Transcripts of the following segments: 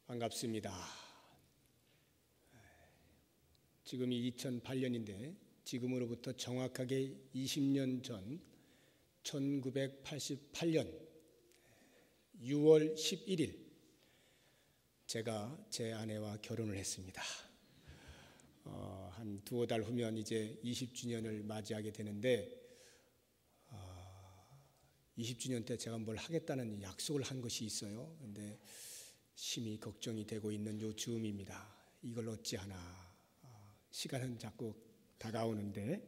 반갑습니다. 지금이 2008년인데 지금으로부터 정확하게 20년 전 1988년 6월 11일 제가 제 아내와 결혼을 했습니다. 한 두어 달 후면 이제 20주년을 맞이하게 되는데 20주년 때 제가 뭘 하겠다는 약속을 한 것이 있어요. 그런데 심히 걱정이 되고 있는 요 즈음입니다. 이걸 어찌하나. 시간은 자꾸 다가오는데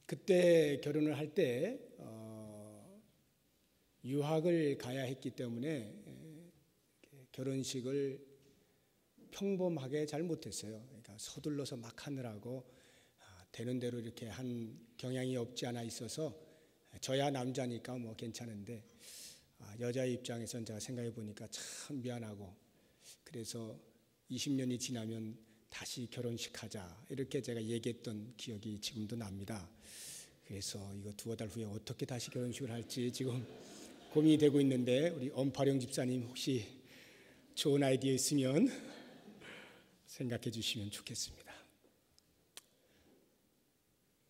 그때 결혼을 할 때 유학을 가야 했기 때문에 결혼식을 평범하게 잘 못했어요. 그러니까 서둘러서 막 하느라고 되는 대로 이렇게 한 경향이 없지 않아 있어서 저야 남자니까 뭐 괜찮은데 여자의 입장에선 제가 생각해 보니까 참 미안하고 그래서 20년이 지나면 다시 결혼식 하자 이렇게 제가 얘기했던 기억이 지금도 납니다. 그래서 이거 두어 달 후에 어떻게 다시 결혼식을 할지 지금 고민이 되고 있는데 우리 엄파령 집사님 혹시 좋은 아이디어 있으면 생각해 주시면 좋겠습니다.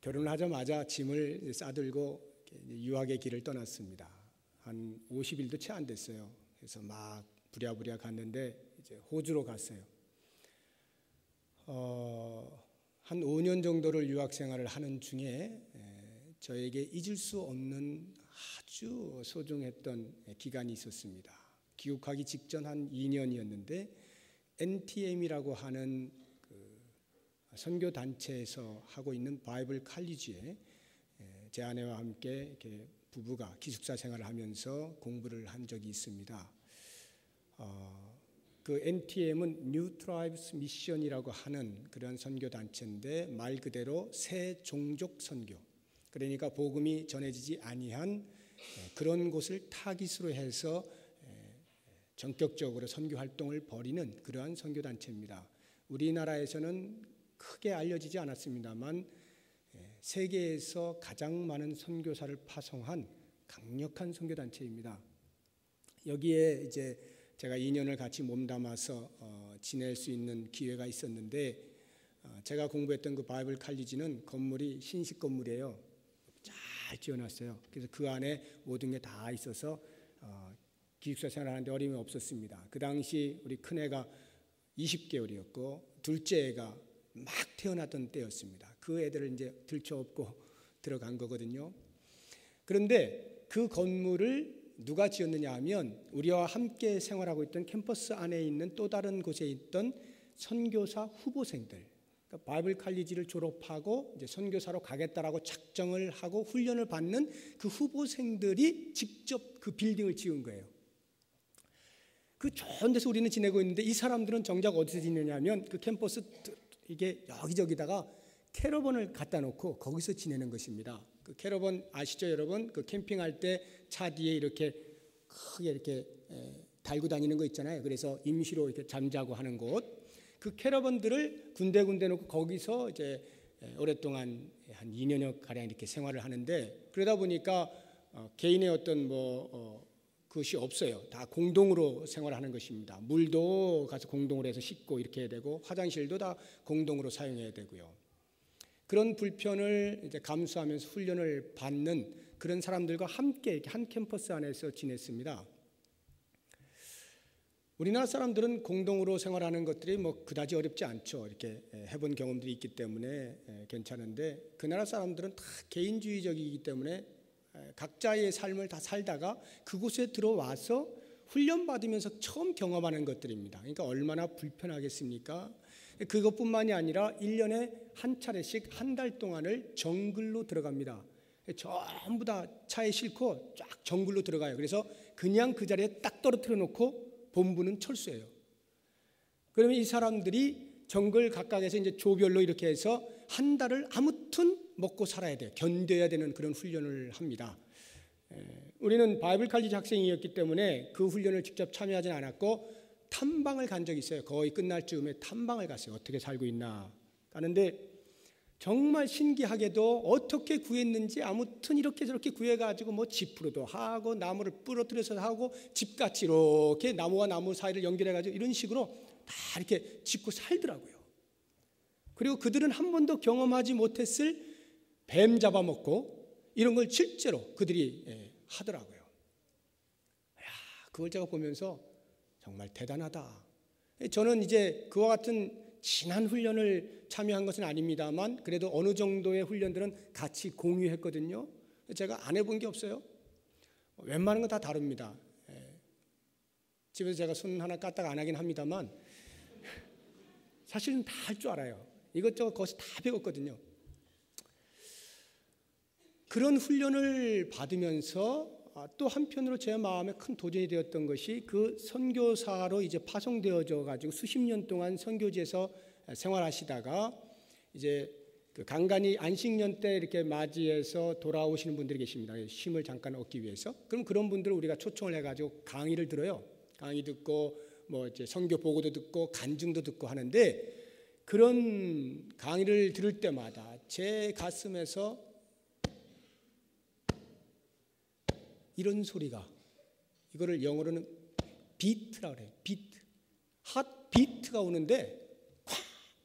결혼을 하자마자 짐을 싸들고 유학의 길을 떠났습니다. 한 50일도 채 안 됐어요. 그래서 막 부랴부랴 갔는데 이제 호주로 갔어요. 한 5년 정도를 유학 생활을 하는 중에 저에게 잊을 수 없는 아주 소중했던 기간이 있었습니다. 귀국하기 직전 한 2년이었는데 NTM이라고 하는 그 선교 단체에서 하고 있는 바이블 칼리지에 제 아내와 함께 이렇게 부부가 기숙사 생활을 하면서 공부를 한 적이 있습니다. 그 NTM은 New Tribes Mission이라고 하는 그런 선교 단체인데 말 그대로 새 종족 선교. 그러니까 복음이 전해지지 아니한 그런 곳을 타깃으로 해서 전격적으로 선교 활동을 벌이는 그러한 선교 단체입니다. 우리나라에서는 크게 알려지지 않았습니다만 세계에서 가장 많은 선교사를 파송한 강력한 선교 단체입니다. 여기에 이제 제가 2년을 같이 몸담아서 지낼 수 있는 기회가 있었는데 제가 공부했던 그 바이블 칼리지는 건물이 신식 건물이에요. 잘 지어놨어요. 그래서 그 안에 모든 게 다 있어서 기숙사 생활하는데 어려움이 없었습니다. 그 당시 우리 큰애가 20개월이었고 둘째 애가 막 태어났던 때였습니다. 그 애들을 이제 들쳐업고 들어간 거거든요. 그런데 그 건물을 누가 지었느냐 하면 우리와 함께 생활하고 있던 캠퍼스 안에 있는 또 다른 곳에 있던 선교사 후보생들, 그러니까 바이블 칼리지를 졸업하고 이제 선교사로 가겠다라고 작정을 하고 훈련을 받는 그 후보생들이 직접 그 빌딩을 지은 거예요. 그 좋은 데서 우리는 지내고 있는데 이 사람들은 정작 어디서 지내냐면 그 캠퍼스 이게 여기저기다가 캐러번을 갖다 놓고 거기서 지내는 것입니다. 그 캐러번 아시죠, 여러분? 그 캠핑할 때 차 뒤에 이렇게 크게 이렇게 달고 다니는 거 있잖아요. 그래서 임시로 이렇게 잠자고 하는 곳. 그 캐러번들을 군데군데 놓고 거기서 이제 오랫동안 한 2년여 가량 이렇게 생활을 하는데 그러다 보니까 개인의 어떤 그것이 없어요. 다 공동으로 생활하는 것입니다. 물도 가서 공동으로 해서 씻고 이렇게 해야 되고 화장실도 다 공동으로 사용해야 되고요. 그런 불편을 이제 감수하면서 훈련을 받는 그런 사람들과 함께 이렇게 한 캠퍼스 안에서 지냈습니다. 우리나라 사람들은 공동으로 생활하는 것들이 뭐 그다지 어렵지 않죠. 이렇게 해본 경험들이 있기 때문에 괜찮은데 그 나라 사람들은 다 개인주의적이기 때문에 각자의 삶을 다 살다가 그곳에 들어와서 훈련받으면서 처음 경험하는 것들입니다. 그러니까 얼마나 불편하겠습니까? 그것뿐만이 아니라 1년에 한 차례씩 한 달 동안을 정글로 들어갑니다. 전부 다 차에 싣고 쫙 정글로 들어가요. 그래서 그냥 그 자리에 딱 떨어뜨려 놓고 본부는 철수해요. 그러면 이 사람들이 정글 각각에서 이제 조별로 이렇게 해서 한 달을 아무튼 먹고 살아야 돼요. 견뎌야 되는 그런 훈련을 합니다. 우리는 바이블 칼리지 학생이었기 때문에 그 훈련을 직접 참여하진 않았고 탐방을 간 적이 있어요. 거의 끝날 즈음에 탐방을 갔어요. 어떻게 살고 있나 가는데 정말 신기하게도 어떻게 구했는지 아무튼 이렇게 저렇게 구해가지고 뭐 지프로도 하고 나무를 부러뜨려서 하고 집같이 이렇게 나무와 나무 사이를 연결해가지고 이런 식으로 다 이렇게 짓고 살더라고요. 그리고 그들은 한 번도 경험하지 못했을 뱀 잡아먹고 이런 걸 실제로 그들이 하더라고요. 그걸 제가 보면서 정말 대단하다. 저는 이제 그와 같은 진한 훈련을 참여한 것은 아닙니다만 그래도 어느 정도의 훈련들은 같이 공유했거든요. 제가 안 해본 게 없어요. 웬만한 건 다 다릅니다. 집에서 제가 손 하나 까딱 안 하긴 합니다만 사실은 다 할 줄 알아요. 이것저것 거기서 다 배웠거든요. 그런 훈련을 받으면서 또 한편으로 제 마음에 큰 도전이 되었던 것이 그 선교사로 이제 파송되어져 가지고 수십 년 동안 선교지에서 생활하시다가 이제 그 간간히 안식년 때 이렇게 맞이해서 돌아오시는 분들이 계십니다. 쉼을 잠깐 얻기 위해서. 그럼 그런 분들을 우리가 초청을 해가지고 강의를 들어요. 강의 듣고 뭐 이제 선교 보고도 듣고 간증도 듣고 하는데 그런 강의를 들을 때마다 제 가슴에서 이런 소리가, 이거를 영어로는 비트라고 그래요. 비트. 핫 비트가 오는데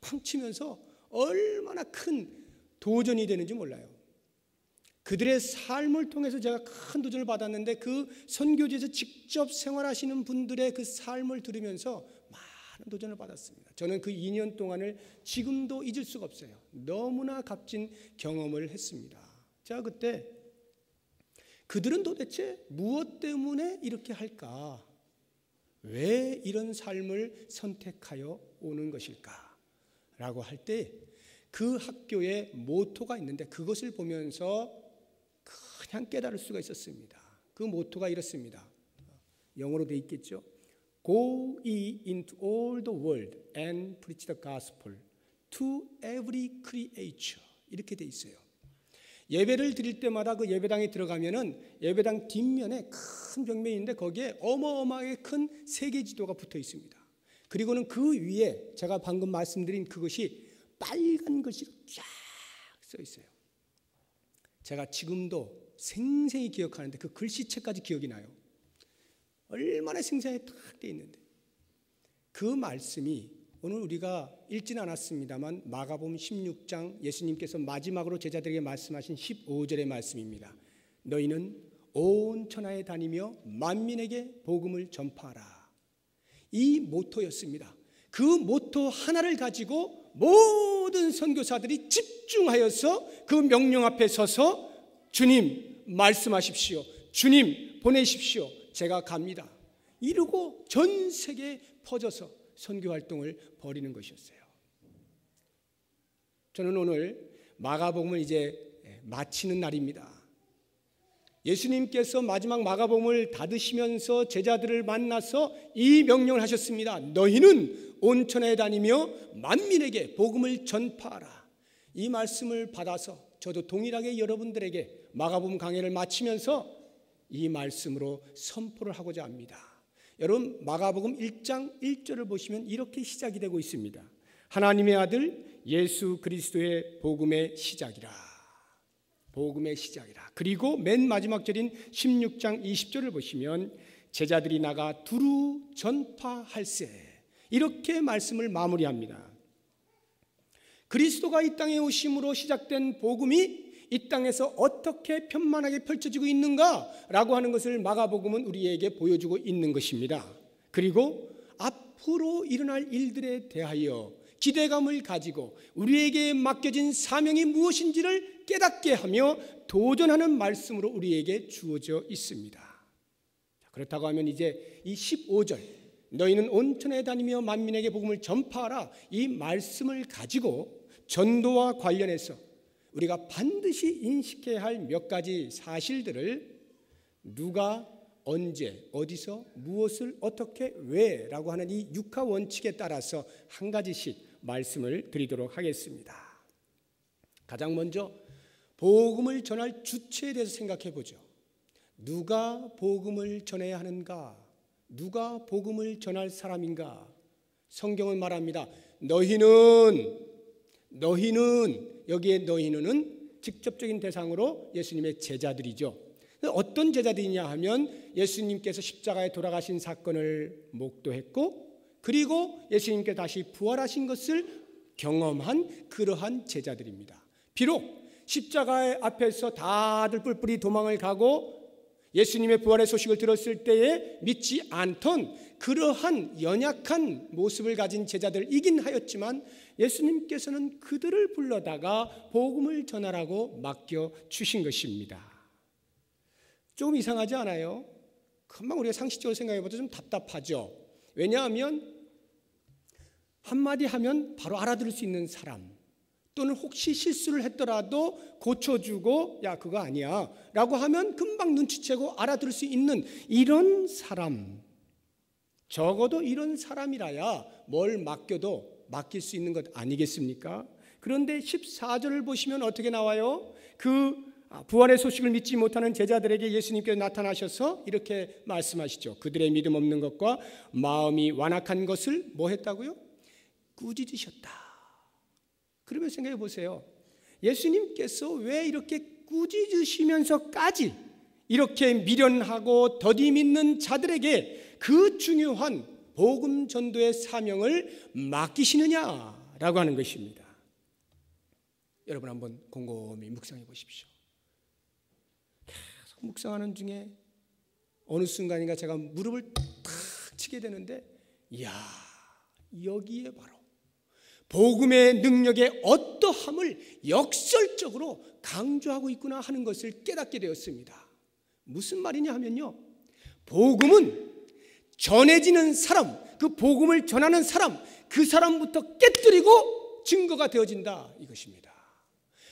쾅쾅 치면서 얼마나 큰 도전이 되는지 몰라요. 그들의 삶을 통해서 제가 큰 도전을 받았는데 그 선교지에서 직접 생활하시는 분들의 그 삶을 들으면서 많은 도전을 받았습니다. 저는 그 2년 동안을 지금도 잊을 수가 없어요. 너무나 값진 경험을 했습니다. 제가 그때 그들은 도대체 무엇 때문에 이렇게 할까? 왜 이런 삶을 선택하여 오는 것일까? 라고 할 때 그 학교에 모토가 있는데 그것을 보면서 그냥 깨달을 수가 있었습니다. 그 모토가 이렇습니다. 영어로 돼 있겠죠. Go ye into all the world and preach the gospel to every creature. 이렇게 돼 있어요. 예배를 드릴 때마다 그 예배당에 들어가면은 예배당 뒷면에 큰 벽면인데 거기에 어마어마하게 큰 세계 지도가 붙어 있습니다. 그리고는 그 위에 제가 방금 말씀드린 그것이 빨간 글씨로 쫙 써 있어요. 제가 지금도 생생히 기억하는데 그 글씨체까지 기억이 나요. 얼마나 생생하게 딱 돼 있는데 그 말씀이 오늘 우리가 읽지는 않았습니다만 마가복음 16장 예수님께서 마지막으로 제자들에게 말씀하신 15절의 말씀입니다. 너희는 온 천하에 다니며 만민에게 복음을 전파하라. 이 모토였습니다. 그 모토 하나를 가지고 모든 선교사들이 집중하여서 그 명령 앞에 서서 주님 말씀하십시오. 주님 보내십시오. 제가 갑니다. 이러고 전 세계에 퍼져서 선교 활동을 벌이는 것이었어요. 저는 오늘 마가복음을 이제 마치는 날입니다. 예수님께서 마지막 마가복음을 닫으시면서 제자들을 만나서 이 명령을 하셨습니다. 너희는 온 천하에 다니며 만민에게 복음을 전파하라. 이 말씀을 받아서 저도 동일하게 여러분들에게 마가복음 강해를 마치면서 이 말씀으로 선포를 하고자 합니다. 여러분 마가복음 1장 1절을 보시면 이렇게 시작이 되고 있습니다. 하나님의 아들 예수 그리스도의 복음의 시작이라. 복음의 시작이라. 그리고 맨 마지막 절인 16장 20절을 보시면 제자들이 나가 두루 전파할세. 이렇게 말씀을 마무리합니다. 그리스도가 이 땅에 오심으로 시작된 복음이 이 땅에서 어떻게 편만하게 펼쳐지고 있는가라고 하는 것을 마가복음은 우리에게 보여주고 있는 것입니다. 그리고 앞으로 일어날 일들에 대하여 기대감을 가지고 우리에게 맡겨진 사명이 무엇인지를 깨닫게 하며 도전하는 말씀으로 우리에게 주어져 있습니다. 그렇다고 하면 이제 이 15절 너희는 온 천하에 다니며 만민에게 복음을 전파하라 이 말씀을 가지고 전도와 관련해서 우리가 반드시 인식해야 할 몇 가지 사실들을 누가 언제 어디서 무엇을 어떻게 왜라고 하는 이 육하 원칙에 따라서 한 가지씩 말씀을 드리도록 하겠습니다. 가장 먼저 복음을 전할 주체에 대해서 생각해 보죠. 누가 복음을 전해야 하는가? 누가 복음을 전할 사람인가? 성경은 말합니다. 너희는 여기에 너희는 직접적인 대상으로 예수님의 제자들이죠. 어떤 제자들이냐 하면 예수님께서 십자가에 돌아가신 사건을 목도했고 그리고 예수님께 다시 부활하신 것을 경험한 그러한 제자들입니다. 비록 십자가의 앞에서 다들 뿔뿔이 도망을 가고 예수님의 부활의 소식을 들었을 때에 믿지 않던 그러한 연약한 모습을 가진 제자들이긴 하였지만 예수님께서는 그들을 불러다가 복음을 전하라고 맡겨주신 것입니다. 조금 이상하지 않아요? 금방 우리가 상식적으로 생각해봐도 좀 답답하죠. 왜냐하면 한마디 하면 바로 알아들을 수 있는 사람, 또는 혹시 실수를 했더라도 고쳐주고 야 그거 아니야 라고 하면 금방 눈치채고 알아들을 수 있는 이런 사람, 적어도 이런 사람이라야 뭘 맡겨도 맡길 수 있는 것 아니겠습니까? 그런데 14절을 보시면 어떻게 나와요? 그 부활의 소식을 믿지 못하는 제자들에게 예수님께서 나타나셔서 이렇게 말씀하시죠. 그들의 믿음 없는 것과 마음이 완악한 것을 뭐 했다고요? 꾸짖으셨다. 그러면 생각해 보세요. 예수님께서 왜 이렇게 꾸짖으시면서까지 이렇게 미련하고 더디 믿는 자들에게 그 중요한 복음 전도의 사명을 맡기시느냐라고 하는 것입니다. 여러분 한번 곰곰이 묵상해 보십시오. 계속 묵상하는 중에 어느 순간인가 제가 무릎을 탁 치게 되는데 이야, 여기에 바로 복음의 능력의 어떠함을 역설적으로 강조하고 있구나 하는 것을 깨닫게 되었습니다. 무슨 말이냐 하면요, 복음은 전해지는 사람, 그 복음을 전하는 사람, 그 사람부터 깨뜨리고 증거가 되어진다 이것입니다.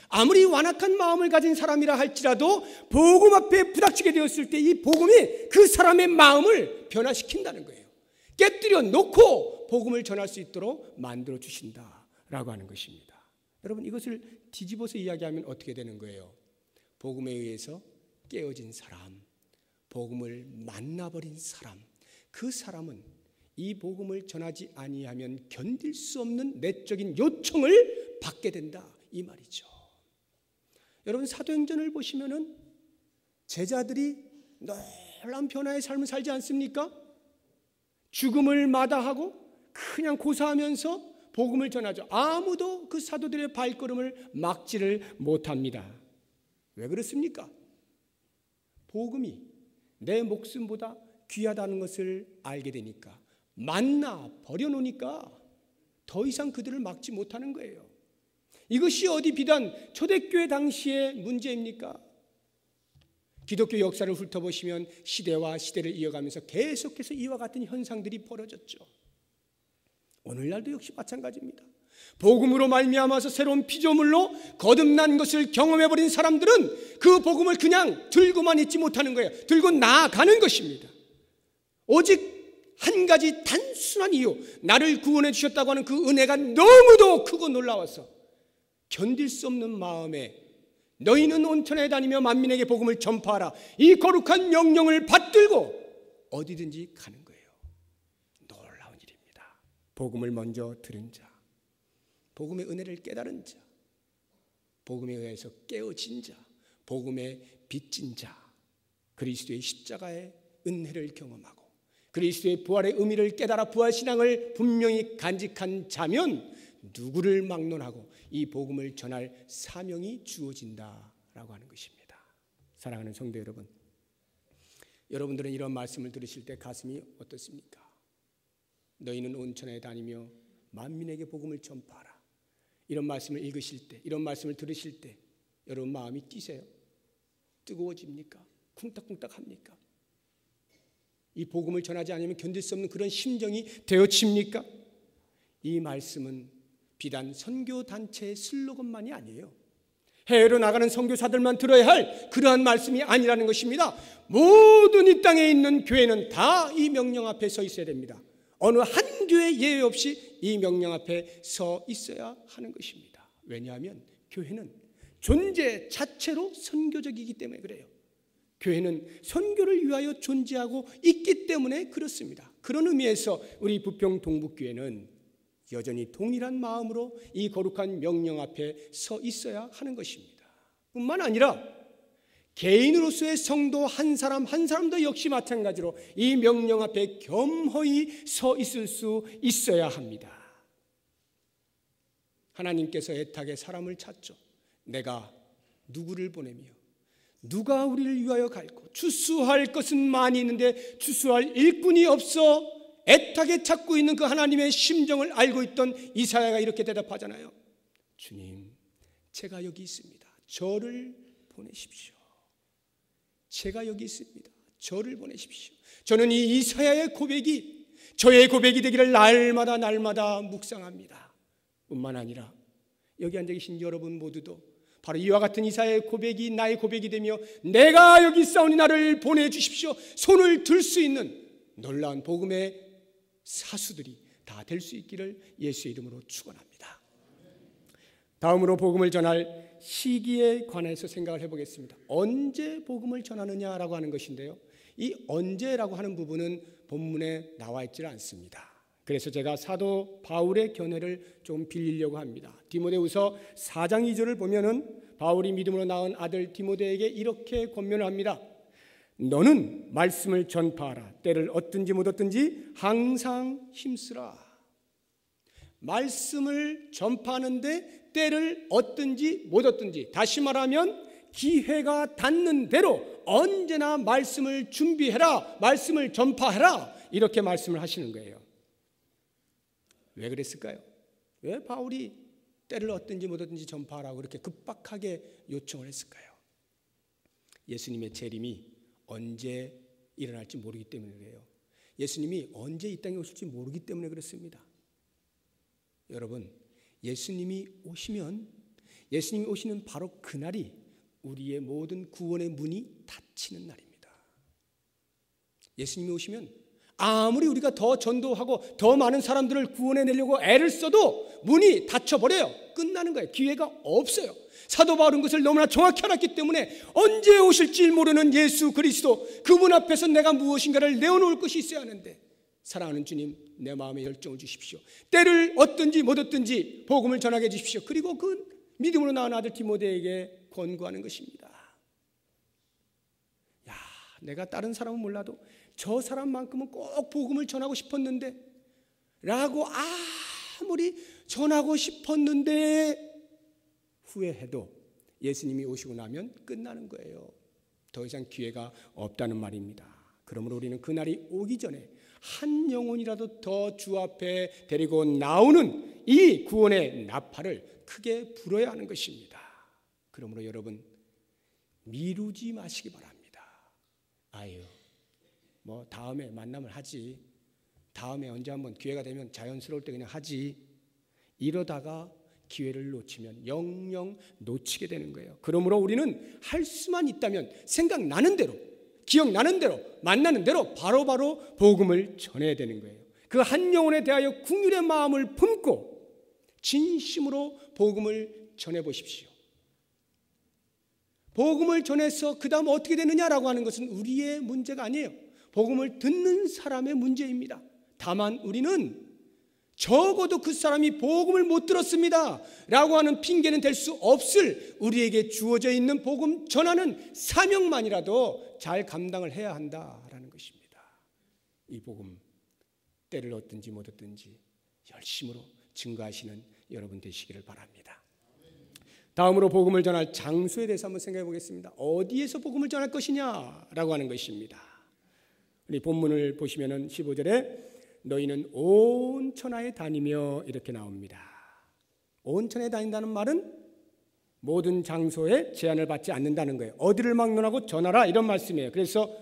아무리 완악한 마음을 가진 사람이라 할지라도 복음 앞에 부닥치게 되었을 때 이 복음이 그 사람의 마음을 변화시킨다는 거예요. 깨뜨려 놓고 복음을 전할 수 있도록 만들어 주신다라고 하는 것입니다. 여러분 이것을 뒤집어서 이야기하면 어떻게 되는 거예요? 복음에 의해서 깨어진 사람, 복음을 만나버린 사람, 그 사람은 이 복음을 전하지 아니하면 견딜 수 없는 내적인 요청을 받게 된다 이 말이죠. 여러분 사도행전을 보시면은 제자들이 놀라운 변화의 삶을 살지 않습니까? 죽음을 마다하고 그냥 고사하면서 복음을 전하죠. 아무도 그 사도들의 발걸음을 막지를 못합니다. 왜 그렇습니까? 복음이 내 목숨보다 귀하다는 것을 알게 되니까, 만나 버려놓으니까 더 이상 그들을 막지 못하는 거예요. 이것이 어디 비단 초대교회 당시의 문제입니까? 기독교 역사를 훑어보시면 시대와 시대를 이어가면서 계속해서 이와 같은 현상들이 벌어졌죠. 오늘날도 역시 마찬가지입니다. 복음으로 말미암아서 새로운 피조물로 거듭난 것을 경험해버린 사람들은 그 복음을 그냥 들고만 있지 못하는 거예요. 들고 나아가는 것입니다. 오직 한 가지 단순한 이유, 나를 구원해 주셨다고 하는 그 은혜가 너무도 크고 놀라워서 견딜 수 없는 마음에 너희는 온천에 다니며 만민에게 복음을 전파하라, 이 거룩한 명령을 받들고 어디든지 가는 거예요. 놀라운 일입니다. 복음을 먼저 들은 자, 복음의 은혜를 깨달은 자, 복음에 의해서 깨어진 자, 복음에 빚진 자, 그리스도의 십자가의 은혜를 경험하고 그리스도의 부활의 의미를 깨달아 부활신앙을 분명히 간직한 자면 누구를 막론하고 이 복음을 전할 사명이 주어진다라고 하는 것입니다. 사랑하는 성도 여러분, 여러분들은 이런 말씀을 들으실 때 가슴이 어떻습니까? 너희는 온천에 다니며 만민에게 복음을 전파하라. 이런 말씀을 읽으실 때, 이런 말씀을 들으실 때 여러분 마음이 뛰세요? 뜨거워집니까? 쿵딱쿵딱합니까? 이 복음을 전하지 않으면 견딜 수 없는 그런 심정이 되어집니까? 이 말씀은 비단 선교단체의 슬로건만이 아니에요. 해외로 나가는 선교사들만 들어야 할 그러한 말씀이 아니라는 것입니다. 모든 이 땅에 있는 교회는 다 이 명령 앞에 서 있어야 됩니다. 어느 한 교회 예외 없이 이 명령 앞에 서 있어야 하는 것입니다. 왜냐하면 교회는 존재 자체로 선교적이기 때문에 그래요. 교회는 선교를 위하여 존재하고 있기 때문에 그렇습니다. 그런 의미에서 우리 부평 동북교회는 여전히 동일한 마음으로 이 거룩한 명령 앞에 서 있어야 하는 것입니다. 뿐만 아니라 개인으로서의 성도 한 사람 한 사람도 역시 마찬가지로 이 명령 앞에 겸허히 서 있을 수 있어야 합니다. 하나님께서 애타게 사람을 찾죠. 내가 누구를 보내며 누가 우리를 위하여 갈고 추수할 것은 많이 있는데 추수할 일꾼이 없어 애타게 찾고 있는 그 하나님의 심정을 알고 있던 이사야가 이렇게 대답하잖아요. 주님, 제가 여기 있습니다. 저를 보내십시오. 제가 여기 있습니다. 저를 보내십시오. 저는 이 이사야의 고백이 저의 고백이 되기를 날마다 묵상합니다. 뿐만 아니라 여기 앉아 계신 여러분 모두도 바로 이와 같은 이사야의 고백이 나의 고백이 되며 내가 여기 있사오니 나를 보내주십시오. 손을 들 수 있는 놀라운 복음의 사수들이 다 될 수 있기를 예수의 이름으로 축원합니다. 다음으로 복음을 전할 시기에 관해서 생각을 해보겠습니다. 언제 복음을 전하느냐라고 하는 것인데요. 이 언제라고 하는 부분은 본문에 나와 있지 않습니다. 그래서 제가 사도 바울의 견해를 좀 빌리려고 합니다. 디모데후서 4장 2절을 보면은 바울이 믿음으로 낳은 아들 디모데에게 이렇게 권면을 합니다. 너는 말씀을 전파하라. 때를 얻든지 못 얻든지 항상 힘쓰라. 말씀을 전파하는데 때를 얻든지 못 얻든지, 다시 말하면 기회가 닿는 대로 언제나 말씀을 준비해라, 말씀을 전파해라, 이렇게 말씀을 하시는 거예요. 왜 그랬을까요? 왜 바울이 때를 얻든지 못 얻든지 전파하라고 그렇게 급박하게 요청을 했을까요? 예수님의 재림이 언제 일어날지 모르기 때문에 그래요. 예수님이 언제 이 땅에 오실지 모르기 때문에 그렇습니다. 여러분, 예수님이 오시는 바로 그날이 우리의 모든 구원의 문이 닫히는 날입니다. 예수님이 오시면 아무리 우리가 더 전도하고 더 많은 사람들을 구원해내려고 애를 써도 문이 닫혀버려요. 끝나는 거예요. 기회가 없어요. 사도 바울은 그것을 너무나 정확히 알았기 때문에 언제 오실지 모르는 예수 그리스도, 그분 앞에서 내가 무엇인가를 내어놓을 것이 있어야 하는데, 사랑하는 주님, 내 마음에 열정을 주십시오. 때를 얻든지 못 얻든지 복음을 전하게 해주십시오. 그리고 그 믿음으로 낳은 아들 디모데에게 권고하는 것입니다. 야, 내가 다른 사람은 몰라도 저 사람만큼은 꼭 복음을 전하고 싶었는데 라고 아무리 전하고 싶었는데 후회해도 예수님이 오시고 나면 끝나는 거예요. 더 이상 기회가 없다는 말입니다. 그러므로 우리는 그날이 오기 전에 한 영혼이라도 더 주 앞에 데리고 나오는 이 구원의 나팔을 크게 불어야 하는 것입니다. 그러므로 여러분, 미루지 마시기 바랍니다. 아유, 뭐 다음에 만나면 하지, 다음에 언제 한번 기회가 되면 자연스러울 때 그냥 하지, 이러다가 기회를 놓치면 영영 놓치게 되는 거예요. 그러므로 우리는 할 수만 있다면 생각나는 대로, 기억나는 대로, 만나는 대로 바로바로 복음을 전해야 되는 거예요. 그 한 영혼에 대하여 긍휼의 마음을 품고 진심으로 복음을 전해보십시오. 복음을 전해서 그 다음 어떻게 되느냐라고 하는 것은 우리의 문제가 아니에요. 복음을 듣는 사람의 문제입니다. 다만 우리는 적어도 그 사람이 복음을 못 들었습니다 라고 하는 핑계는 될 수 없을 우리에게 주어져 있는 복음 전하는 사명만이라도 잘 감당을 해야 한다라는 것입니다. 이 복음 때를 얻든지 못 얻든지 열심으로 증거하시는 여러분 되시기를 바랍니다. 다음으로 복음을 전할 장소에 대해서 한번 생각해 보겠습니다. 어디에서 복음을 전할 것이냐라고 하는 것입니다. 우리 본문을 보시면은 15절에 너희는 온 천하에 다니며 이렇게 나옵니다. 온 천하에 다닌다는 말은 모든 장소에 제한을 받지 않는다는 거예요. 어디를 막론하고 전하라 이런 말씀이에요. 그래서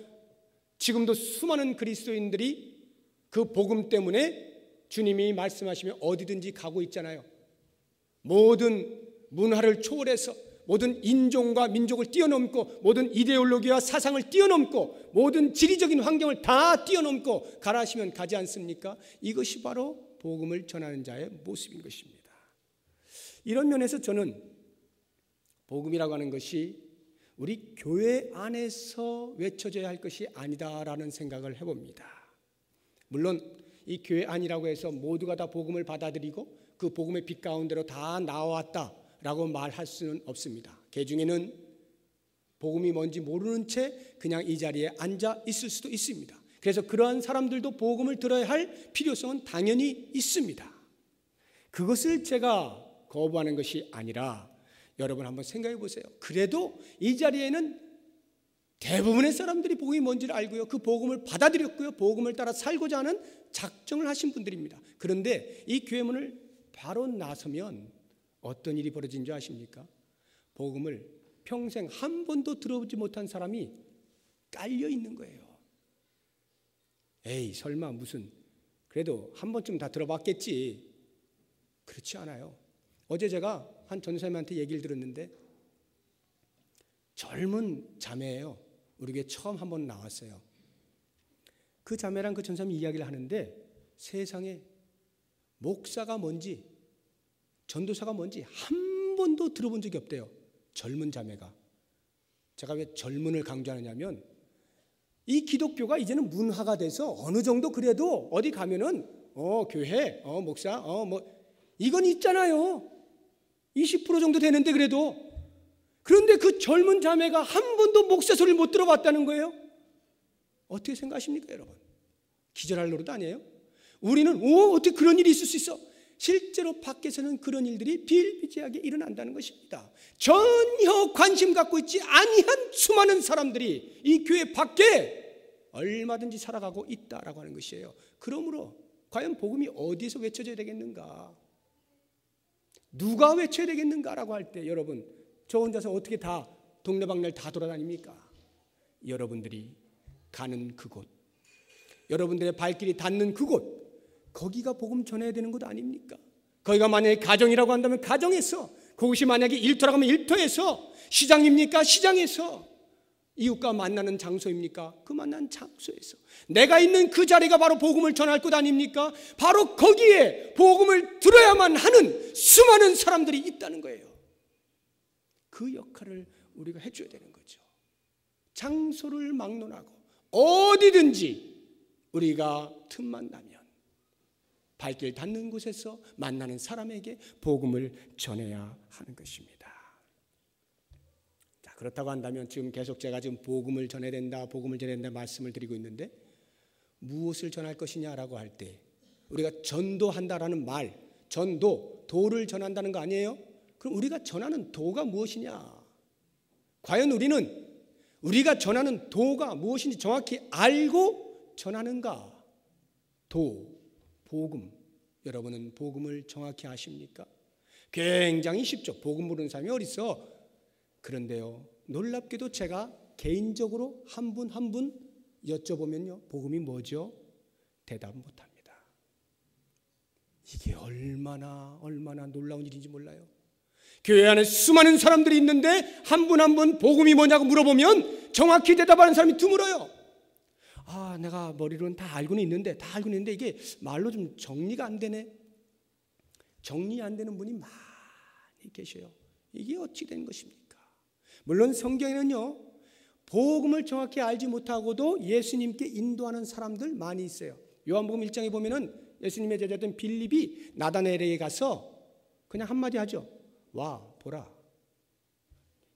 지금도 수많은 그리스도인들이 그 복음 때문에 주님이 말씀하시면 어디든지 가고 있잖아요. 모든 문화를 초월해서 모든 인종과 민족을 뛰어넘고 모든 이데올로기와 사상을 뛰어넘고 모든 지리적인 환경을 다 뛰어넘고 가라 하시면 가지 않습니까? 이것이 바로 복음을 전하는 자의 모습인 것입니다. 이런 면에서 저는 복음이라고 하는 것이 우리 교회 안에서 외쳐져야 할 것이 아니다라는 생각을 해봅니다. 물론 이 교회 아니라고 해서 모두가 다 복음을 받아들이고 그 복음의 빛 가운데로 다 나왔다라고 말할 수는 없습니다. 그 중에는 복음이 뭔지 모르는 채 그냥 이 자리에 앉아 있을 수도 있습니다. 그래서 그러한 사람들도 복음을 들어야 할 필요성은 당연히 있습니다. 그것을 제가 거부하는 것이 아니라 여러분 한번 생각해 보세요. 그래도 이 자리에는 대부분의 사람들이 복음이 뭔지를 알고요, 그 복음을 받아들였고요, 복음을 따라 살고자 하는 작정을 하신 분들입니다. 그런데 이 교회 문을 바로 나서면 어떤 일이 벌어진 줄 아십니까? 복음을 평생 한 번도 들어보지 못한 사람이 깔려 있는 거예요. 에이, 설마 무슨, 그래도 한 번쯤 다 들어봤겠지. 그렇지 않아요. 어제 제가 한 전사님한테 얘기를 들었는데 젊은 자매예요. 우리 교회 처음 한번 나왔어요. 그 자매랑 그 전사님이 이야기를 하는데 세상에 목사가 뭔지 전도사가 뭔지 한 번도 들어본 적이 없대요. 젊은 자매가. 제가 왜 젊은을 강조하느냐면 이 기독교가 이제는 문화가 돼서 어느 정도 그래도 어디 가면은 교회 목사 이건 있잖아요. 20% 정도 되는데 그래도. 그런데 그 젊은 자매가 한 번도 목사 소리를 못 들어봤다는 거예요. 어떻게 생각하십니까, 여러분? 기절할 노릇 아니에요? 우리는 어떻게 그런 일이 있을 수 있어? 실제로 밖에서는 그런 일들이 비일비재하게 일어난다는 것입니다. 전혀 관심 갖고 있지 아니한 수많은 사람들이 이 교회 밖에 얼마든지 살아가고 있다라고 하는 것이에요. 그러므로 과연 복음이 어디에서 외쳐져야 되겠는가? 누가 외쳐야 되겠는가라고 할 때 여러분, 저 혼자서 어떻게 다 동네방네를 다 돌아다닙니까? 여러분들이 가는 그곳, 여러분들의 발길이 닿는 그곳, 거기가 복음 전해야 되는 곳 아닙니까? 거기가 만약에 가정이라고 한다면 가정에서, 그것이 만약에 일터라고 하면 일터에서, 시장입니까? 시장에서, 이웃과 만나는 장소입니까? 그 만나는 장소에서, 내가 있는 그 자리가 바로 복음을 전할 곳 아닙니까? 바로 거기에 복음을 들어야만 하는 수많은 사람들이 있다는 거예요. 그 역할을 우리가 해줘야 되는 거죠. 장소를 막론하고 어디든지 우리가 틈만 나면 발길 닿는 곳에서 만나는 사람에게 복음을 전해야 하는 것입니다. 자, 그렇다고 한다면 지금 계속 제가 지금 복음을 전해야 된다, 복음을 전해야 된다 말씀을 드리고 있는데 무엇을 전할 것이냐라고 할 때 우리가 전도한다라는 말, 전도, 도를 전한다는 거 아니에요? 그럼 우리가 전하는 도가 무엇이냐? 과연 우리는 우리가 전하는 도가 무엇인지 정확히 알고 전하는가? 도, 복음. 여러분은 복음을 정확히 아십니까? 굉장히 쉽죠. 복음 모르는 사람이 어디 있어? 그런데요, 놀랍게도 제가 개인적으로 한 분 한 분 여쭤보면요, 복음이 뭐죠? 대답 못합니다. 이게 얼마나 놀라운 일인지 몰라요. 교회 안에 수많은 사람들이 있는데 한 분 한 분 복음이 뭐냐고 물어보면 정확히 대답하는 사람이 드물어요. 내가 머리로는 다 알고는 있는데 이게 말로 좀 정리가 안 되네. 정리 안 되는 분이 많이 계셔요. 이게 어찌 된 것입니까? 물론 성경에는요, 복음을 정확히 알지 못하고도 예수님께 인도하는 사람들 많이 있어요. 요한복음 1장에 보면은 예수님의 제자였던 빌립이 나다나엘에게 가서 그냥 한마디 하죠. 와 보라.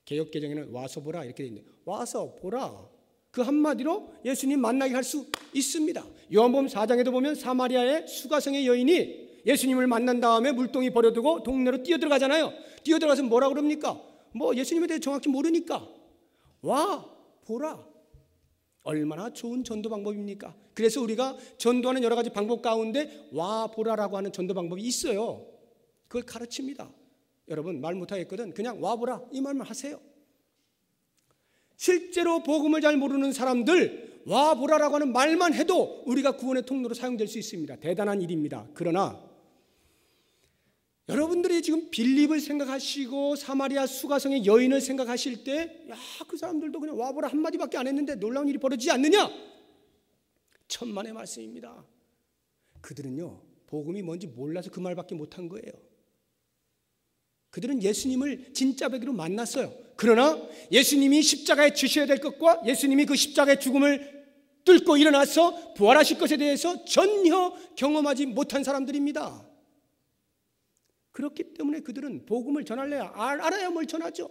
개역개정에는 와서 보라 이렇게 돼 있는데 와서 보라. 그 한마디로 예수님 만나게 할 수 있습니다. 요한복음 4장에도 보면 사마리아의 수가성의 여인이 예수님을 만난 다음에 물동이 버려두고 동네로 뛰어들어가잖아요. 뛰어들어가서 뭐라 그럽니까? 예수님에 대해 정확히 모르니까 와 보라. 얼마나 좋은 전도 방법입니까? 그래서 우리가 전도하는 여러 가지 방법 가운데 와 보라라고 하는 전도 방법이 있어요. 그걸 가르칩니다. 여러분 말 못하겠거든 그냥 와 보라 이 말만 하세요. 실제로 복음을 잘 모르는 사람들 와 보라라고 하는 말만 해도 우리가 구원의 통로로 사용될 수 있습니다. 대단한 일입니다. 그러나 여러분들이 지금 빌립을 생각하시고 사마리아 수가성의 여인을 생각하실 때 그 사람들도 그냥 와 보라 한마디밖에 안 했는데 놀라운 일이 벌어지지 않느냐? 천만의 말씀입니다. 그들은요 복음이 뭔지 몰라서 그 말밖에 못한 거예요. 그들은 예수님을 진짜 뵙기로 만났어요. 그러나 예수님이 십자가에 지셔야 될 것과 예수님이 그 십자가의 죽음을 뚫고 일어나서 부활하실 것에 대해서 전혀 경험하지 못한 사람들입니다. 그렇기 때문에 그들은 복음을 전할래야 알아야 뭘 전하죠.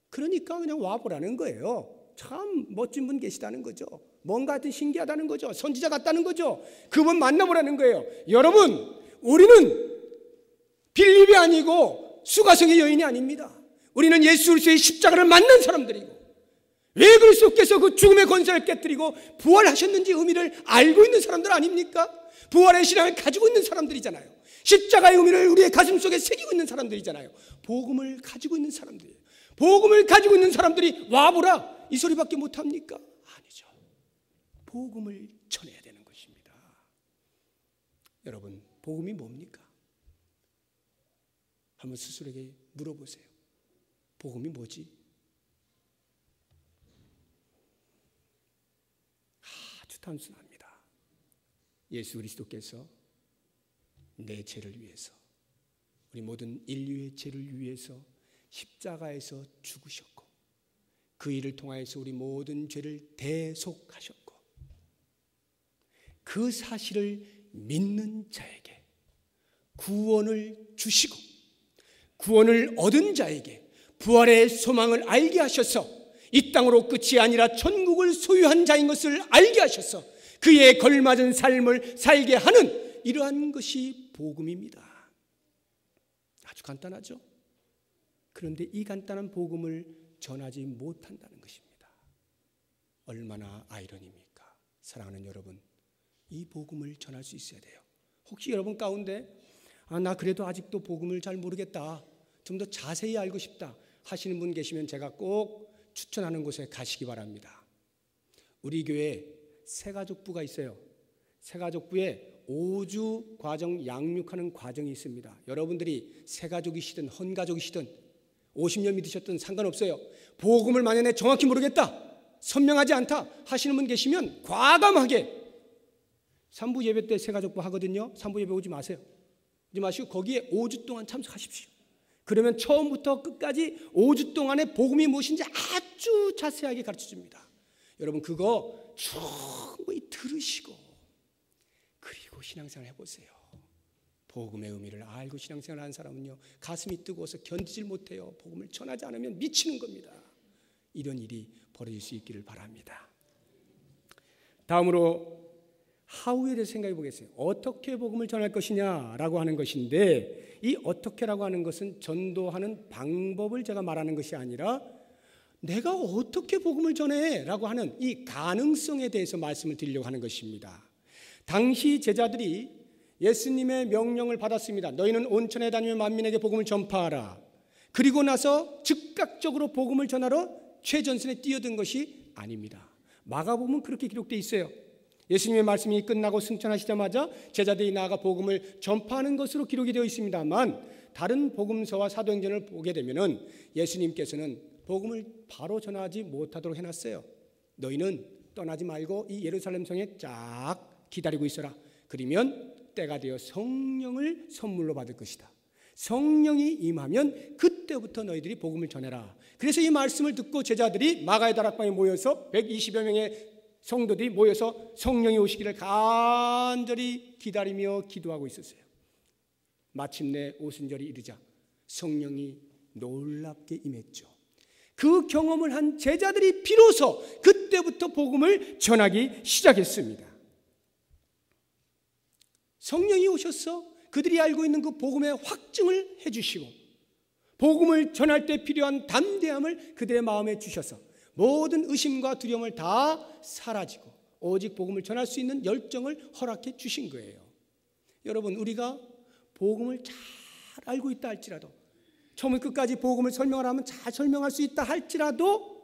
그러니까 그냥 와보라는 거예요. 참 멋진 분 계시다는 거죠. 뭔가 하여튼 신기하다는 거죠. 선지자 같다는 거죠. 그분 만나보라는 거예요. 여러분, 우리는 빌립이 아니고 수가성의 여인이 아닙니다. 우리는 예수 그리스도의 십자가를 만난 사람들이고, 왜 그리스도께서 그 죽음의 권세를 깨뜨리고 부활하셨는지 의미를 알고 있는 사람들 아닙니까? 부활의 신앙을 가지고 있는 사람들이잖아요. 십자가의 의미를 우리의 가슴 속에 새기고 있는 사람들이잖아요. 복음을 가지고 있는 사람들이에요. 복음을 가지고 있는 사람들이 와보라 이 소리밖에 못합니까? 아니죠. 복음을 전해야 되는 것입니다. 여러분, 복음이 뭡니까? 한번 스스로에게 물어보세요. 복음이 뭐지? 아주 단순합니다. 예수 그리스도께서 내 죄를 위해서, 우리 모든 인류의 죄를 위해서 십자가에서 죽으셨고, 그 일을 통하여서 우리 모든 죄를 대속하셨고, 그 사실을 믿는 자에게 구원을 주시고, 구원을 얻은 자에게 부활의 소망을 알게 하셔서 이 땅으로 끝이 아니라 천국을 소유한 자인 것을 알게 하셔서 그에 걸맞은 삶을 살게 하는 이러한 것이 복음입니다. 아주 간단하죠? 그런데 이 간단한 복음을 전하지 못한다는 것입니다. 얼마나 아이러니입니까? 사랑하는 여러분, 이 복음을 전할 수 있어야 돼요. 혹시 여러분 가운데 나 그래도 아직도 복음을 잘 모르겠다, 좀 더 자세히 알고 싶다 하시는 분 계시면 제가 꼭 추천하는 곳에 가시기 바랍니다. 우리 교회에 새가족부가 있어요. 새가족부에 5주 과정 양육하는 과정이 있습니다. 여러분들이 새가족이시든 헌가족이시든 50년 믿으셨든 상관없어요. 복음을 만약에 정확히 모르겠다, 선명하지 않다 하시는 분 계시면 과감하게 3부 예배 때 새가족부 하거든요. 3부 예배 오지 마세요. 오지 마시고 거기에 5주 동안 참석하십시오. 그러면 처음부터 끝까지 5주 동안의 복음이 무엇인지 아주 자세하게 가르쳐줍니다. 여러분, 그거 충분히 들으시고 그리고 신앙생활 해보세요. 복음의 의미를 알고 신앙생활 하는 사람은요, 가슴이 뜨거워서 견디질 못해요. 복음을 전하지 않으면 미치는 겁니다. 이런 일이 벌어질 수 있기를 바랍니다. 다음으로 하우에 대해서 생각해 보겠어요. 어떻게 복음을 전할 것이냐라고 하는 것인데, 이 어떻게라고 하는 것은 전도하는 방법을 제가 말하는 것이 아니라 내가 어떻게 복음을 전해? 라고 하는 이 가능성에 대해서 말씀을 드리려고 하는 것입니다. 당시 제자들이 예수님의 명령을 받았습니다. 너희는 온천에 다니며 만민에게 복음을 전파하라. 그리고 나서 즉각적으로 복음을 전하러 최전선에 뛰어든 것이 아닙니다. 마가복음은 그렇게 기록되어 있어요. 예수님의 말씀이 끝나고 승천하시자마자 제자들이 나아가 복음을 전파하는 것으로 기록이 되어 있습니다만, 다른 복음서와 사도행전을 보게 되면은 예수님께서는 복음을 바로 전하지 못하도록 해놨어요. 너희는 떠나지 말고 이 예루살렘 성에 쫙 기다리고 있어라. 그러면 때가 되어 성령을 선물로 받을 것이다. 성령이 임하면 그때부터 너희들이 복음을 전해라. 그래서 이 말씀을 듣고 제자들이 마가의 다락방에 모여서 120여 명의 성도들이 모여서 성령이 오시기를 간절히 기다리며 기도하고 있었어요. 마침내 오순절이 이르자 성령이 놀랍게 임했죠. 그 경험을 한 제자들이 비로소 그때부터 복음을 전하기 시작했습니다. 성령이 오셔서 그들이 알고 있는 그 복음의 확증을 해주시고, 복음을 전할 때 필요한 담대함을 그들의 마음에 주셔서 모든 의심과 두려움을 다 사라지고 오직 복음을 전할 수 있는 열정을 허락해 주신 거예요. 여러분, 우리가 복음을 잘 알고 있다 할지라도, 처음부터 끝까지 복음을 설명을 하면 잘 설명할 수 있다 할지라도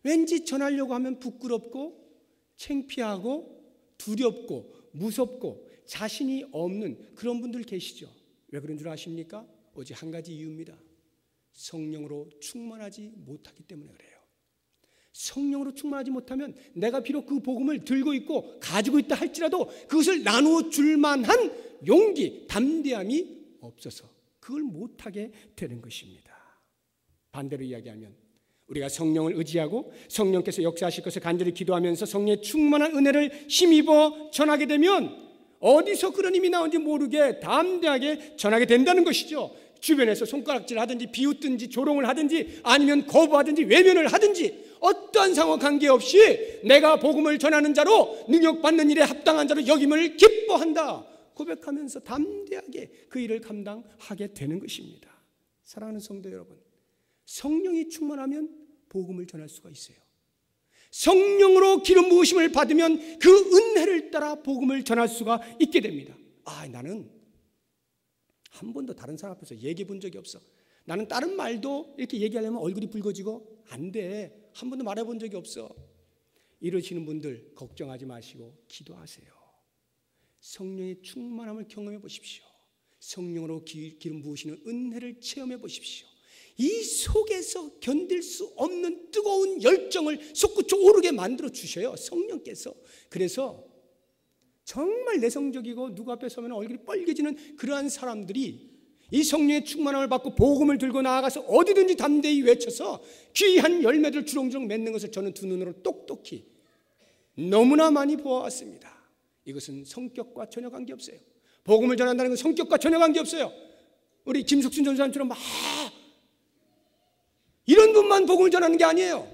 왠지 전하려고 하면 부끄럽고 창피하고 두렵고 무섭고 자신이 없는 그런 분들 계시죠. 왜 그런 줄 아십니까? 오직 한 가지 이유입니다. 성령으로 충만하지 못하기 때문에 그래요. 성령으로 충만하지 못하면 내가 비록 그 복음을 들고 있고 가지고 있다 할지라도 그것을 나누어 줄 만한 용기, 담대함이 없어서 그걸 못하게 되는 것입니다. 반대로 이야기하면 우리가 성령을 의지하고 성령께서 역사하실 것을 간절히 기도하면서 성령의 충만한 은혜를 힘입어 전하게 되면 어디서 그런 힘이 나온지 모르게 담대하게 전하게 된다는 것이죠. 주변에서 손가락질 하든지 비웃든지 조롱을 하든지 아니면 거부하든지 외면을 하든지 어떠한 상황 관계없이 내가 복음을 전하는 자로 능력받는 일에 합당한 자로 여김을 기뻐한다 고백하면서 담대하게 그 일을 감당하게 되는 것입니다. 사랑하는 성도 여러분, 성령이 충만하면 복음을 전할 수가 있어요. 성령으로 기름 부으심을 받으면 그 은혜를 따라 복음을 전할 수가 있게 됩니다. 나는 한 번도 다른 사람 앞에서 얘기해 본 적이 없어. 나는 다른 말도 이렇게 얘기하려면 얼굴이 붉어지고 안 돼. 한 번도 말해 본 적이 없어. 이러시는 분들 걱정하지 마시고 기도하세요. 성령의 충만함을 경험해 보십시오. 성령으로 기름 부으시는 은혜를 체험해 보십시오. 이 속에서 견딜 수 없는 뜨거운 열정을 솟구쳐 오르게 만들어 주셔요, 성령께서. 그래서 정말 내성적이고 누구 앞에 서면 얼굴이 빨개지는 그러한 사람들이 이 성령의 충만함을 받고 복음을 들고 나아가서 어디든지 담대히 외쳐서 귀한 열매를 주렁주렁 맺는 것을 저는 두 눈으로 똑똑히 너무나 많이 보아왔습니다. 이것은 성격과 전혀 관계없어요. 복음을 전한다는 건 성격과 전혀 관계없어요. 우리 김숙순 전사님처럼 이런 분만 복음을 전하는 게 아니에요.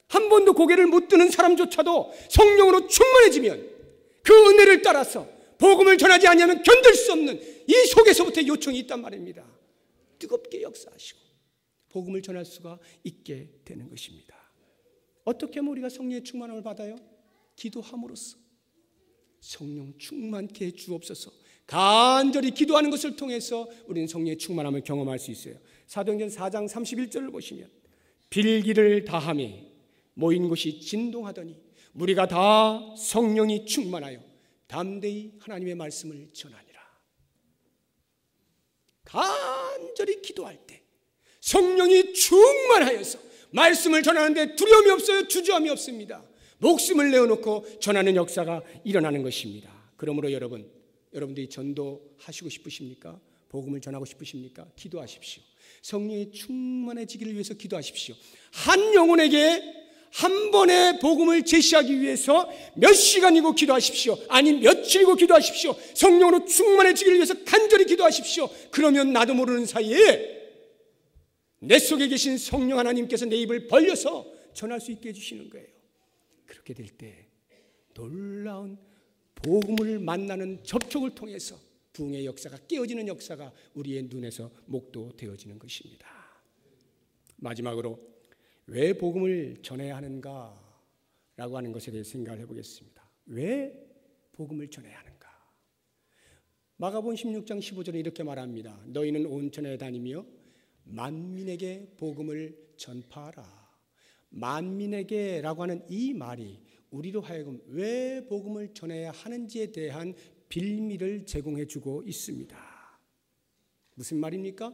한 번도 고개를 못 드는 사람조차도 성령으로 충만해지면 그 은혜를 따라서 복음을 전하지 아니하면 견딜 수 없는 이 속에서부터 요청이 있단 말입니다. 뜨겁게 역사하시고 복음을 전할 수가 있게 되는 것입니다. 어떻게 하면 우리가 성령의 충만함을 받아요? 기도함으로써. 성령 충만케 해 주옵소서. 간절히 기도하는 것을 통해서 우리는 성령의 충만함을 경험할 수 있어요. 사도행전 4장 31절을 보시면 빌기를 다하매 모인 곳이 진동하더니 무리가 다 성령이 충만하여 담대히 하나님의 말씀을 전하니라. 간절히 기도할 때 성령이 충만하여서 말씀을 전하는데 두려움이 없어요. 주저함이 없습니다. 목숨을 내어놓고 전하는 역사가 일어나는 것입니다. 그러므로 여러분들이 전도하시고 싶으십니까? 복음을 전하고 싶으십니까? 기도하십시오. 성령이 충만해지기를 위해서 기도하십시오. 한 영혼에게 한 번의 복음을 제시하기 위해서 몇 시간이고 기도하십시오. 아니 며칠이고 기도하십시오. 성령으로 충만해지기를 위해서 간절히 기도하십시오. 그러면 나도 모르는 사이에 내 속에 계신 성령 하나님께서 내 입을 벌려서 전할 수 있게 해주시는 거예요. 그렇게 될 때 놀라운 복음을 만나는 접촉을 통해서 부흥의 역사가 깨어지는 역사가 우리의 눈에서 목도되어지는 것입니다. 마지막으로 왜 복음을 전해야 하는가 라고 하는 것에 대해 생각을 해보겠습니다. 왜 복음을 전해야 하는가? 마가복음 16장 15절에 이렇게 말합니다. 너희는 온 천하에 다니며 만민에게 복음을 전파하라. 만민에게 라고 하는 이 말이 우리로 하여금 왜 복음을 전해야 하는지에 대한 빌미를 제공해 주고 있습니다. 무슨 말입니까?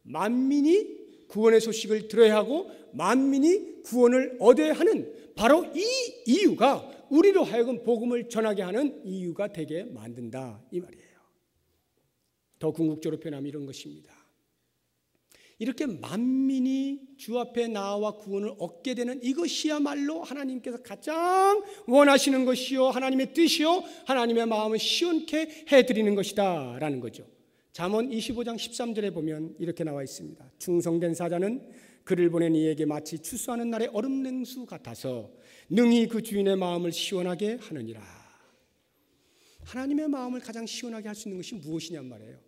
만민이 구원의 소식을 들어야 하고 만민이 구원을 얻어야 하는 바로 이 이유가 우리로 하여금 복음을 전하게 하는 이유가 되게 만든다 이 말이에요. 더 궁극적으로 표현하면 이런 것입니다. 이렇게 만민이 주 앞에 나와 구원을 얻게 되는 이것이야말로 하나님께서 가장 원하시는 것이요 하나님의 뜻이요 하나님의 마음을 시원케 해드리는 것이다 라는 거죠. 잠언 25장 13절에 보면 이렇게 나와 있습니다. 충성된 사자는 그를 보낸 이에게 마치 추수하는 날의 얼음 냉수 같아서 능히 그 주인의 마음을 시원하게 하느니라. 하나님의 마음을 가장 시원하게 할 수 있는 것이 무엇이냔 말이에요.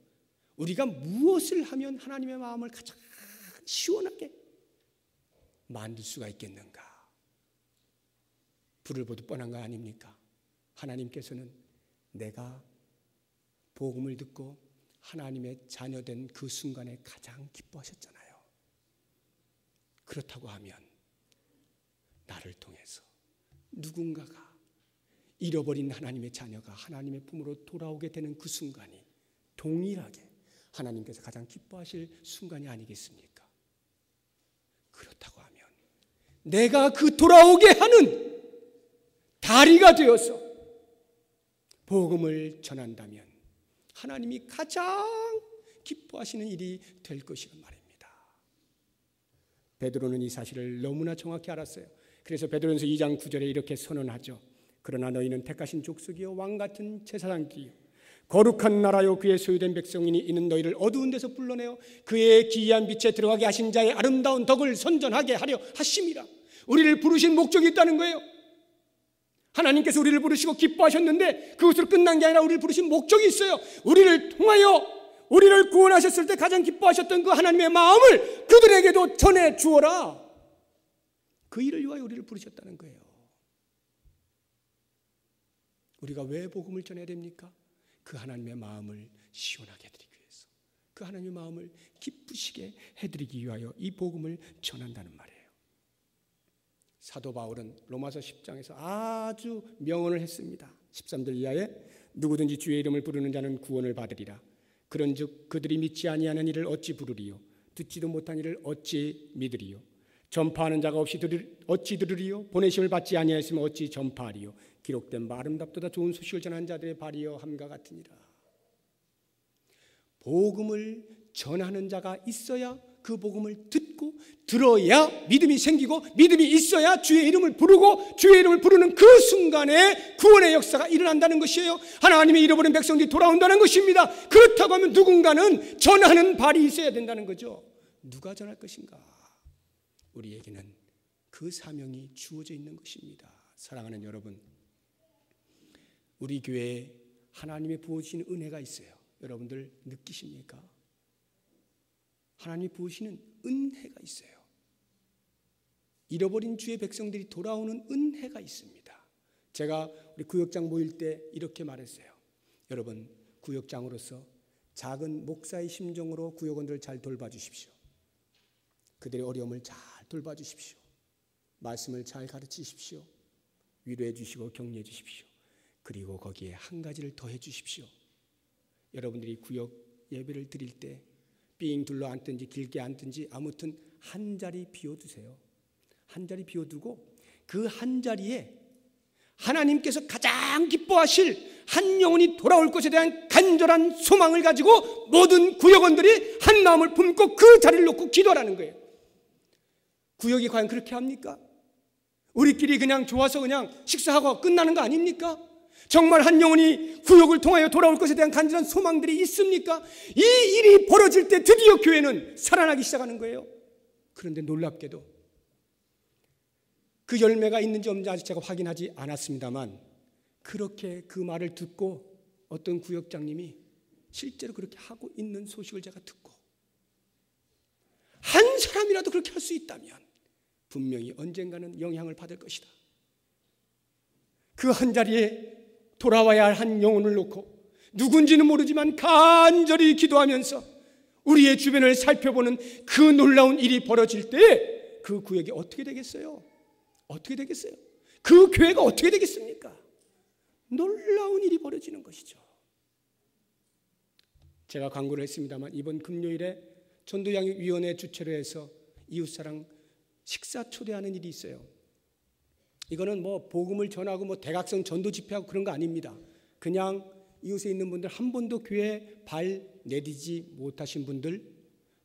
우리가 무엇을 하면 하나님의 마음을 가장 시원하게 만들 수가 있겠는가? 불을 보듯 뻔한 거 아닙니까? 하나님께서는 내가 복음을 듣고 하나님의 자녀된 그 순간에 가장 기뻐하셨잖아요. 그렇다고 하면 나를 통해서 누군가가 잃어버린 하나님의 자녀가 하나님의 품으로 돌아오게 되는 그 순간이 동일하게 하나님께서 가장 기뻐하실 순간이 아니겠습니까? 그렇다고 하면 내가 그 돌아오게 하는 다리가 되어서 복음을 전한다면 하나님이 가장 기뻐하시는 일이 될 것이란 말입니다. 베드로는 이 사실을 너무나 정확히 알았어요. 그래서 베드로전서 2장 9절에 이렇게 선언하죠. 그러나 너희는 택하신 족속이요 왕같은 제사장들이요 거룩한 나라요 그의 소유된 백성이니 이는 너희를 어두운 데서 불러내어 그의 기이한 빛에 들어가게 하신 자의 아름다운 덕을 선전하게 하려 하심이라. 우리를 부르신 목적이 있다는 거예요. 하나님께서 우리를 부르시고 기뻐하셨는데 그것으로 끝난 게 아니라 우리를 부르신 목적이 있어요. 우리를 통하여 우리를 구원하셨을 때 가장 기뻐하셨던 그 하나님의 마음을 그들에게도 전해 주어라. 그 일을 위하여 우리를 부르셨다는 거예요. 우리가 왜 복음을 전해야 됩니까? 그 하나님의 마음을 시원하게 해드리기 위해서, 그 하나님의 마음을 기쁘시게 해드리기 위하여 이 복음을 전한다는 말이에요. 사도 바울은 로마서 10장에서 아주 명언을 했습니다. 13절 이하에 누구든지 주의 이름을 부르는 자는 구원을 받으리라. 그런즉 그들이 믿지 아니하는 이를 어찌 부르리요? 듣지도 못한 이를 어찌 믿으리요? 전파하는 자가 없이 어찌 들으리요? 보내심을 받지 아니하였으면 어찌 전파하리요? 기록된 바 아름답도다 좋은 소식을 전하는 자들의 발이여 함과 같으니라. 복음을 전하는 자가 있어야 그 복음을 듣고 들어야 믿음이 생기고 믿음이 있어야 주의 이름을 부르고 주의 이름을 부르는 그 순간에 구원의 역사가 일어난다는 것이에요. 하나님의 잃어버린 백성들이 돌아온다는 것입니다. 그렇다고 하면 누군가는 전하는 발이 있어야 된다는 거죠. 누가 전할 것인가? 우리에게는 그 사명이 주어져 있는 것입니다. 사랑하는 여러분, 우리 교회에 하나님의 부어주시는 은혜가 있어요. 여러분들 느끼십니까? 하나님이 부으시는 은혜가 있어요. 잃어버린 주의 백성들이 돌아오는 은혜가 있습니다. 제가 우리 구역장 모일 때 이렇게 말했어요. 여러분, 구역장으로서 작은 목사의 심정으로 구역원들을 잘 돌봐주십시오. 그들의 어려움을 잘 돌봐주십시오. 말씀을 잘 가르치십시오. 위로해 주시고 격려해 주십시오. 그리고 거기에 한 가지를 더해 주십시오. 여러분들이 구역 예배를 드릴 때 삥 둘러 앉든지 길게 앉든지 아무튼 한 자리 비워두세요. 한 자리 비워두고 그 한 자리에 하나님께서 가장 기뻐하실 한 영혼이 돌아올 것에 대한 간절한 소망을 가지고 모든 구역원들이 한 마음을 품고 그 자리를 놓고 기도하라는 거예요. 구역이 과연 그렇게 합니까? 우리끼리 그냥 좋아서 그냥 식사하고 끝나는 거 아닙니까? 정말 한 영혼이 구역을 통하여 돌아올 것에 대한 간절한 소망들이 있습니까? 이 일이 벌어질 때 드디어 교회는 살아나기 시작하는 거예요. 그런데 놀랍게도 그 열매가 있는지 없는지 아직 제가 확인하지 않았습니다만 그렇게 그 말을 듣고 어떤 구역장님이 실제로 그렇게 하고 있는 소식을 제가 듣고 한 사람이라도 그렇게 할 수 있다면 분명히 언젠가는 영향을 받을 것이다. 그 한 자리에 돌아와야 할 한 영혼을 놓고 누군지는 모르지만 간절히 기도하면서 우리의 주변을 살펴보는 그 놀라운 일이 벌어질 때 그 구역이 어떻게 되겠어요? 어떻게 되겠어요? 그 교회가 어떻게 되겠습니까? 놀라운 일이 벌어지는 것이죠. 제가 광고를 했습니다만 이번 금요일에 전도양육위원회 주최로 해서 이웃사랑 식사 초대하는 일이 있어요. 이거는 뭐 복음을 전하고 뭐 대각성 전도 집회하고 그런 거 아닙니다. 그냥 이웃에 있는 분들 한 번도 교회에 발 내디지 못하신 분들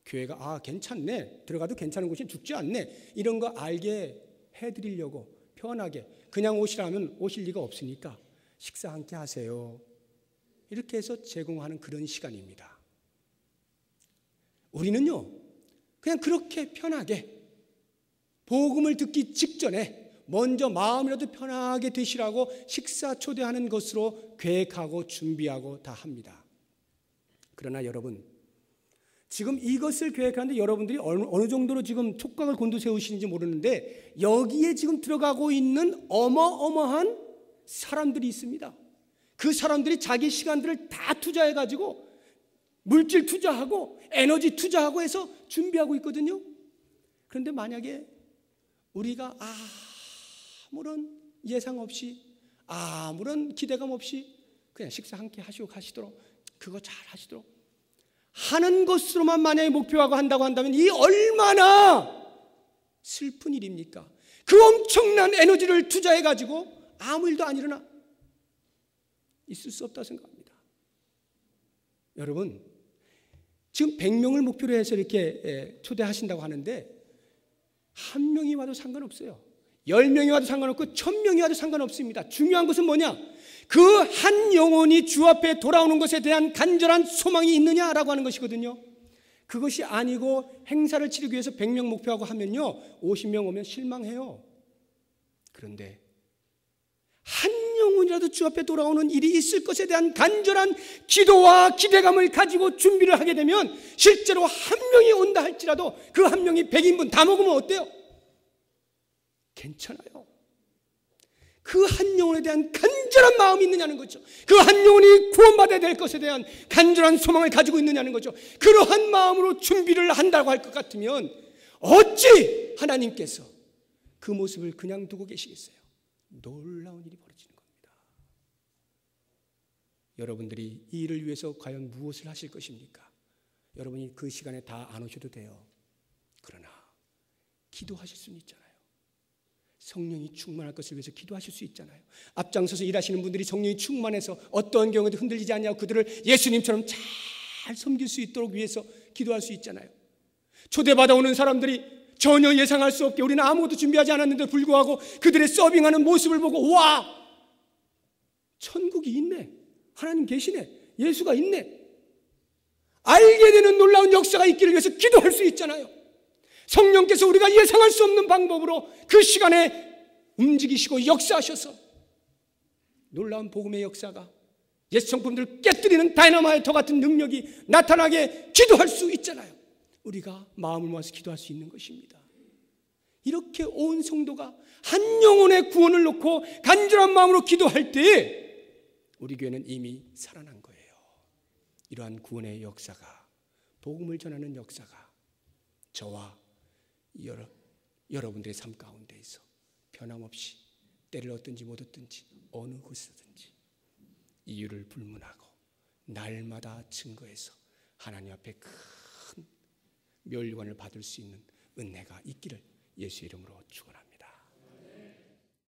교회가 괜찮네, 들어가도 괜찮은 곳이 죽지 않네, 이런 거 알게 해드리려고 편하게 그냥 오시라면 오실 리가 없으니까 식사 함께 하세요. 이렇게 해서 제공하는 그런 시간입니다. 우리는요 그냥 그렇게 편하게 복음을 듣기 직전에 먼저 마음이라도 편하게 드시라고 식사 초대하는 것으로 계획하고 준비하고 다 합니다. 그러나 여러분, 지금 이것을 계획하는데 여러분들이 어느 정도로 지금 촉각을 곤두세우시는지 모르는데 여기에 지금 들어가고 있는 어마어마한 사람들이 있습니다. 그 사람들이 자기 시간들을 다 투자해가지고 물질 투자하고 에너지 투자하고 해서 준비하고 있거든요. 그런데 만약에 우리가 아무런 예상 없이 아무런 기대감 없이 그냥 식사 함께 하시고 가시도록 그거 잘 하시도록 하는 것으로만 만약에 목표하고 한다고 한다면 이 얼마나 슬픈 일입니까? 그 엄청난 에너지를 투자해가지고 아무 일도 안 일어나 있을 수 없다고 생각합니다. 여러분, 지금 100명을 목표로 해서 이렇게 초대하신다고 하는데 한 명이 와도 상관없어요. 10명이 와도 상관없고 1000명이 와도 상관없습니다. 중요한 것은 뭐냐? 그 한 영혼이 주 앞에 돌아오는 것에 대한 간절한 소망이 있느냐라고 하는 것이거든요. 그것이 아니고 행사를 치르기 위해서 100명 목표하고 하면요, 50명 오면 실망해요. 그런데 한 영혼이라도 주 앞에 돌아오는 일이 있을 것에 대한 간절한 기도와 기대감을 가지고 준비를 하게 되면 실제로 한 명이 온다 할지라도 그 한 명이 100인분 다 먹으면 어때요? 괜찮아요. 그 한 영혼에 대한 간절한 마음이 있느냐는 거죠. 그 한 영혼이 구원받아야 될 것에 대한 간절한 소망을 가지고 있느냐는 거죠. 그러한 마음으로 준비를 한다고 할 것 같으면 어찌 하나님께서 그 모습을 그냥 두고 계시겠어요? 놀라운 일이 벌어지는 겁니다. 여러분들이 이 일을 위해서 과연 무엇을 하실 것입니까? 여러분이 그 시간에 다 안 오셔도 돼요. 그러나 기도하실 수는 있잖아요. 성령이 충만할 것을 위해서 기도하실 수 있잖아요. 앞장서서 일하시는 분들이 성령이 충만해서 어떠한 경우에도 흔들리지 않냐고 그들을 예수님처럼 잘 섬길 수 있도록 위해서 기도할 수 있잖아요. 초대받아 오는 사람들이 전혀 예상할 수 없게 우리는 아무것도 준비하지 않았는데도 불구하고 그들의 서빙하는 모습을 보고 와! 천국이 있네. 하나님 계시네. 예수가 있네. 알게 되는 놀라운 역사가 있기를 위해서 기도할 수 있잖아요. 성령께서 우리가 예상할 수 없는 방법으로 그 시간에 움직이시고 역사하셔서 놀라운 복음의 역사가 옛 성품들을 깨뜨리는 다이너마이터 같은 능력이 나타나게 기도할 수 있잖아요. 우리가 마음을 모아서 기도할 수 있는 것입니다. 이렇게 온 성도가 한 영혼의 구원을 놓고 간절한 마음으로 기도할 때 우리 교회는 이미 살아난 거예요. 이러한 구원의 역사가, 복음을 전하는 역사가 저와 여러분들의 삶 가운데에서 변함없이 때를 얻든지 못 얻든지 어느 곳이든지 이유를 불문하고 날마다 증거해서 하나님 앞에 큰 멸관을 받을 수 있는 은혜가 있기를 예수 이름으로 축원합니다.